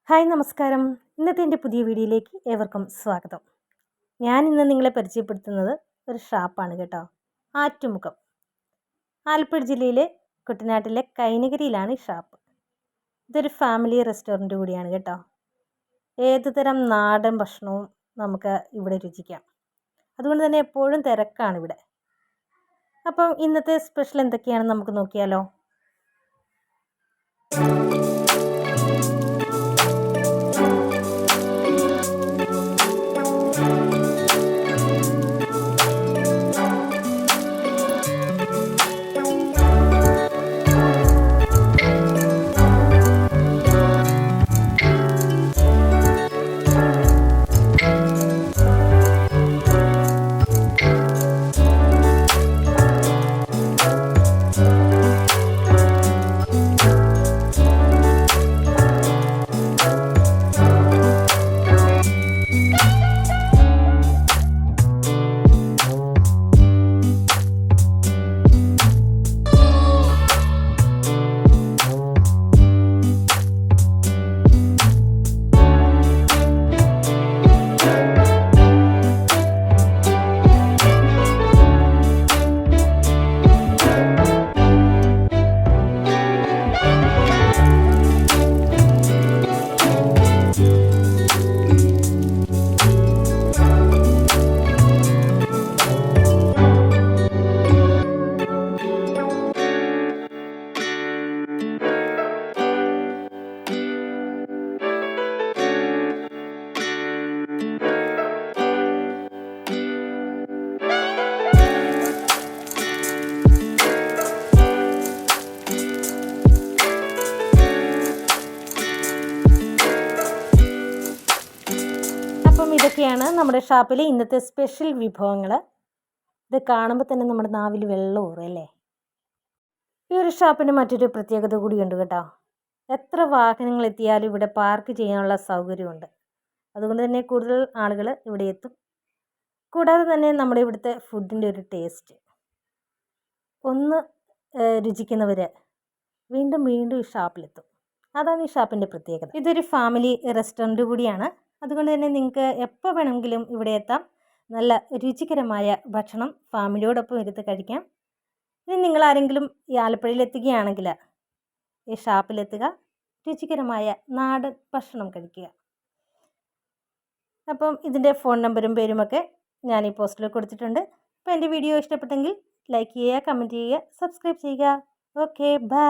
Hi നമസ്കാരം. ഇന്നത്തെ എൻ്റെ പുതിയ വീഡിയോയിലേക്ക് ഏവർക്കും സ്വാഗതം. ഞാൻ ഇന്ന് നിങ്ങളെ പരിചയപ്പെടുത്തുന്നത് ഒരു ഷാപ്പാണ് കേട്ടോ. ആറ്റുമുഖം, ആലപ്പുഴ ജില്ലയിലെ കുട്ടനാട്ടിലെ കൈനകരിയിലാണ് ഈ ഷാപ്പ്. ഇതൊരു ഫാമിലി റെസ്റ്റോറൻറ്റ് കൂടിയാണ് കേട്ടോ. ഏതുതരം നാടൻ ഭക്ഷണവും നമുക്ക് ഇവിടെ രുചിക്കാം. അതുകൊണ്ട് തന്നെ എപ്പോഴും തിരക്കാണ് ഇവിടെ. അപ്പം ഇന്നത്തെ സ്പെഷ്യൽ എന്തൊക്കെയാണെന്ന് നമുക്ക് നോക്കിയാലോ. അപ്പം ഇതൊക്കെയാണ് നമ്മുടെ ഷാപ്പിലെ ഇന്നത്തെ സ്പെഷ്യൽ വിഭവങ്ങൾ. ഇത് കാണുമ്പോൾ തന്നെ നമ്മുടെ നാവിൽ വെള്ളം ഊറും അല്ലേ. ഈ ഒരു ഷാപ്പിന് മറ്റൊരു പ്രത്യേകത കൂടിയുണ്ട് കേട്ടോ. എത്ര വാഹനങ്ങൾ എത്തിയാലും ഇവിടെ പാർക്ക് ചെയ്യാനുള്ള സൗകര്യമുണ്ട്. അതുകൊണ്ട് തന്നെ കൂടുതൽ ആളുകൾ ഇവിടെ എത്തും. കൂടാതെ തന്നെ നമ്മുടെ ഇവിടുത്തെ ഫുഡിൻ്റെ ഒരു ടേസ്റ്റ് ഒന്ന് രുചിക്കുന്നവർ വീണ്ടും വീണ്ടും ഈ ഷാപ്പിലെത്തും. അതാണ് ഈ ഷാപ്പിൻ്റെ പ്രത്യേകത. ഇതൊരു ഫാമിലി റെസ്റ്റോറൻറ്റ് കൂടിയാണ്. അതുകൊണ്ട് തന്നെ നിങ്ങൾക്ക് എപ്പോൾ വേണമെങ്കിലും ഇവിടെ എത്താം. നല്ല രുചികരമായ ഭക്ഷണം ഫാമിലിയോടൊപ്പം ഇരുന്ന് കഴിക്കാം. ഇനി നിങ്ങളാരെങ്കിലും ഈ ആലപ്പുഴയിൽ എത്തുകയാണെങ്കിൽ ഈ ഷാപ്പിലെത്തുക, രുചികരമായ നാടൻ ഭക്ഷണം കഴിക്കുക. അപ്പം ഇതിൻ്റെ ഫോൺ നമ്പറും പേരുമൊക്കെ ഞാൻ ഈ പോസ്റ്റിൽ കൊടുത്തിട്ടുണ്ട്. അപ്പോൾ എൻ്റെ വീഡിയോ ഇഷ്ടപ്പെട്ടെങ്കിൽ ലൈക്ക് ചെയ്യുക, കമൻറ്റ് ചെയ്യുക, സബ്സ്ക്രൈബ് ചെയ്യുക. Okay, by.